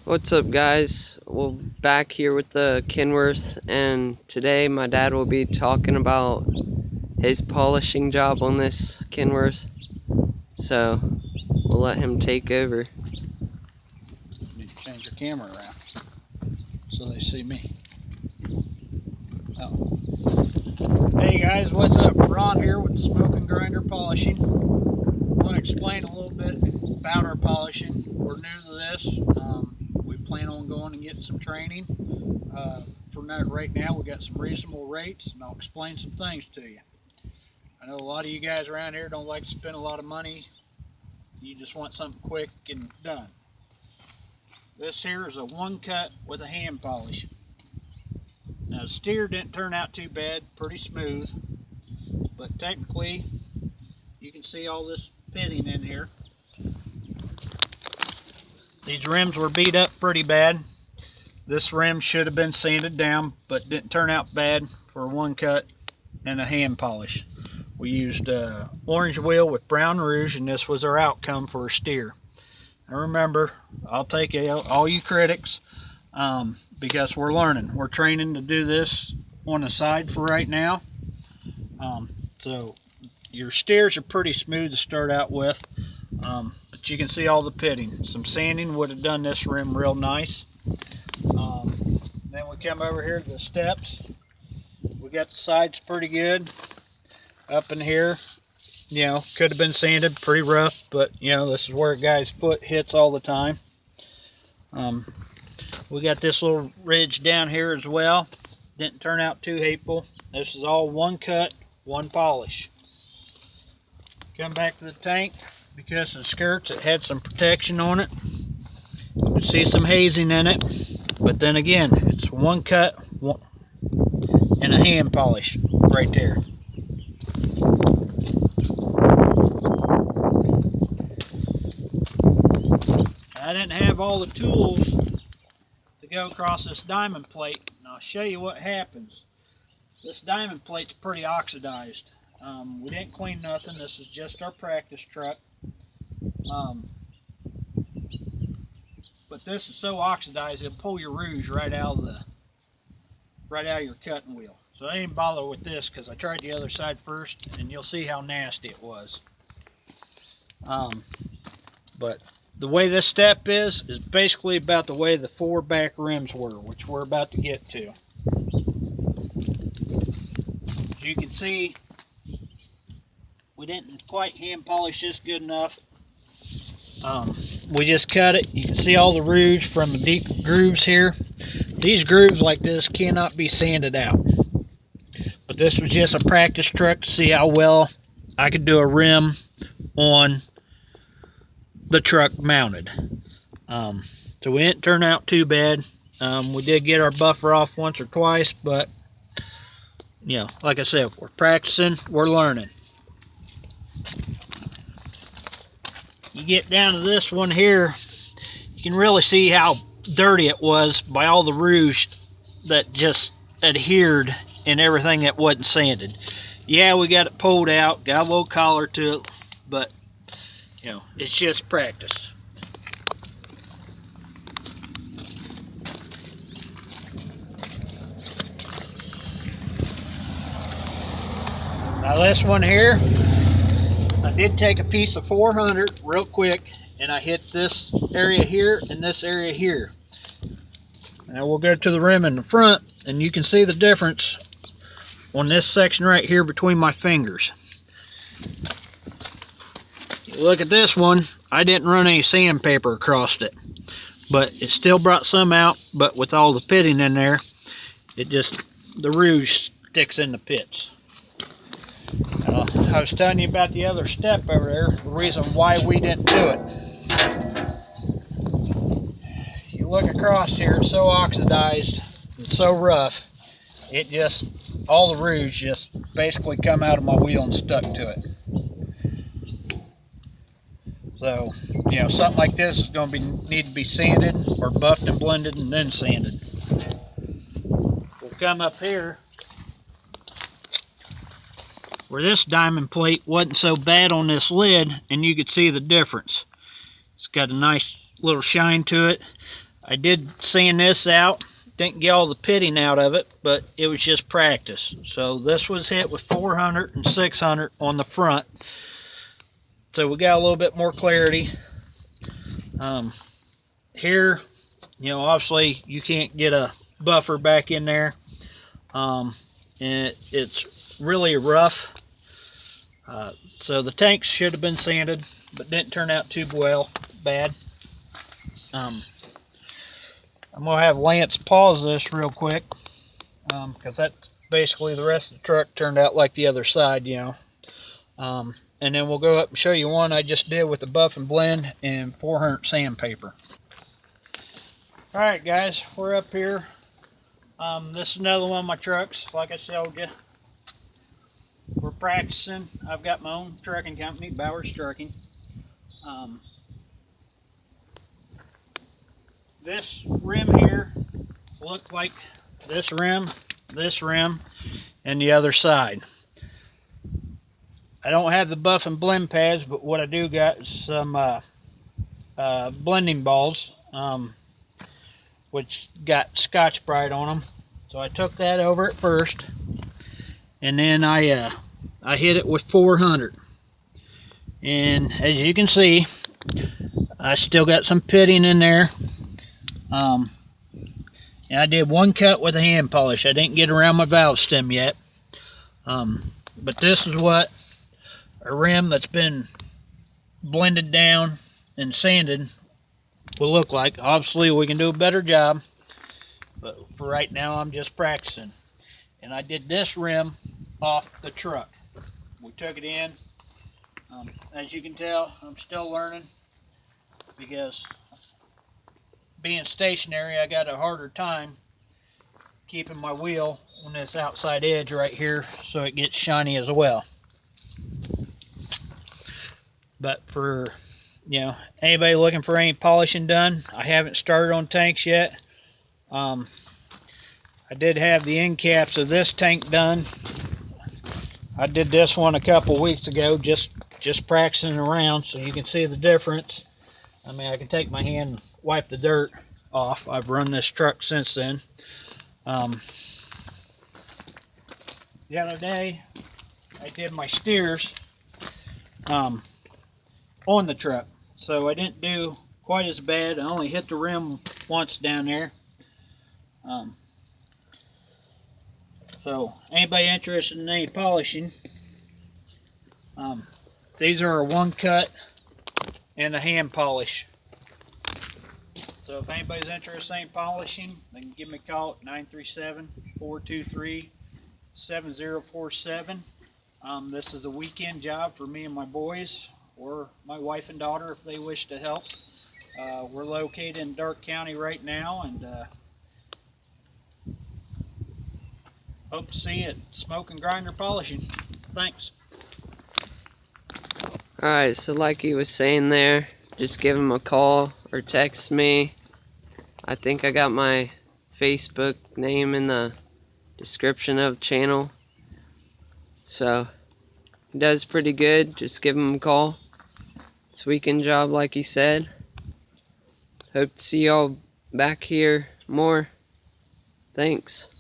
What's up, guys? We're back here with the Kenworth, and today my dad will be talking about his polishing job on this Kenworth. So we'll let him take over. Need to change your camera around so they see me. Oh. Hey guys, what's up? Ron here with Smok'n Grinder Polishing. I want to explain a little bit about our polishing. We're new to this. We plan on going and getting some training. For now, right now, we got some reasonable rates, and I'll explain some things to you. I know a lot of you guys around here don't like to spend a lot of money. You just want something quick and done. This here is a one cut with a hand polish. Now the steer didn't turn out too bad, pretty smooth, but technically you can see all this pitting in here. These rims were beat up pretty bad. This rim should have been sanded down, but didn't turn out bad for a one cut and a hand polish. We used orange wheel with brown rouge, and this was our outcome for a steer. And remember, I'll take all you critics, because we're learning. We're training to do this on the side for right now. So your steers are pretty smooth to start out with, but you can see all the pitting. Some sanding would have done this rim real nice. Then we come over here to the steps. We got the sides pretty good. Up in here, you know, could have been sanded, pretty rough, but you know, this is where a guy's foot hits all the time. We got this little ridge down here as well. Didn't turn out too hateful. This is all one cut, one polish. Come back to the tank. Because of the skirts, it had some protection on it. You can see some hazing in it, but then again, it's one cut and a hand polish right there. I didn't have all the tools to go across this diamond plate, and I'll show you what happens. This diamond plate's pretty oxidized. We didn't clean nothing. This is just our practice truck. But this is so oxidized it'll pull your rouge right out of your cutting wheel. So I didn't bother with this because I tried the other side first, and you'll see how nasty it was. But the way this step is basically about the way the four back rims were, which we're about to get to. As you can see, we didn't quite hand polish this good enough. We just cut it. You can see all the rouge from the deep grooves here. These grooves like this cannot be sanded out. But this was just a practice truck to see how well I could do a rim on the truck mounted. So we didn't turn out too bad. We did get our buffer off once or twice, but you know, like I said, we're practicing, we're learning. You get down to this one here, you can really see how dirty it was by all the rouge that just adhered and everything that wasn't sanded. Yeah, we got it pulled out, got a little collar to it, but you know, it's just practice. Now this one here, I did take a piece of 400 real quick, and I hit this area here and this area here. Now we'll go to the rim in the front, and you can see the difference on this section right here between my fingers. You look at this one, I didn't run any sandpaper across it, but it still brought some out, but with all the pitting in there, the rouge sticks in the pits. I was telling you about the other step over there, the reason why we didn't do it. You look across here, it's so oxidized and so rough, all the rouge just basically come out of my wheel and stuck to it. So, you know, something like this is going to need to be sanded or buffed and blended and then sanded. We'll come up here where this diamond plate wasn't so bad on this lid, and you could see the difference. It's got a nice little shine to it. I did sand this out. Didn't get all the pitting out of it, but it was just practice. So this was hit with 400 and 600 on the front. So we got a little bit more clarity. Here, you know, obviously you can't get a buffer back in there. And it's really rough. So the tanks should have been sanded, but didn't turn out too bad. I'm gonna have Lance pause this real quick, because that's basically the rest of the truck turned out like the other side, you know. And then we'll go up and show you one I just did with the buff and blend and 400 sandpaper. All right, guys, we're up here. This is another one of my trucks, like I showed you. We're practicing. I've got my own trucking company, Bowers Trucking. This rim here looked like this rim, and the other side. I don't have the buff and blend pads, but what I do got is some blending balls, which got Scotch-Brite on them. So I took that over at first, and then I hit it with 400. And as you can see, I still got some pitting in there. And I did one cut with a hand polish. I didn't get around my valve stem yet. But this is what a rim that's been blended down and sanded will look like. Obviously we can do a better job, but for right now I'm just practicing. And I did this rim off the truck. We took it in. As you can tell, I'm still learning, because being stationary, I got a harder time keeping my wheel on this outside edge right here so it gets shiny as well. But for, you know, anybody looking for any polishing done, I haven't started on tanks yet. I did have the end caps of this tank done. I did this one a couple weeks ago, just practicing around so you can see the difference. I mean, I can take my hand and wipe the dirt off. I've run this truck since then. The other day, I did my steers on the truck, so I didn't do quite as bad. I only hit the rim once down there. So anybody interested in any polishing, these are a one cut and a hand polish. So if anybody's interested in polishing, they can give me a call at 937-423-7047. This is a weekend job for me and my boys, or my wife and daughter if they wish to help. We're located in Darke County right now, and hope to see you at Smok'n Grinder Polishing. Thanks. Alright, so like he was saying there, just give him a call or text me. I think I got my Facebook name in the description of the channel. So, he does pretty good. Just give him a call. It's a weekend job like he said. Hope to see y'all back here more. Thanks.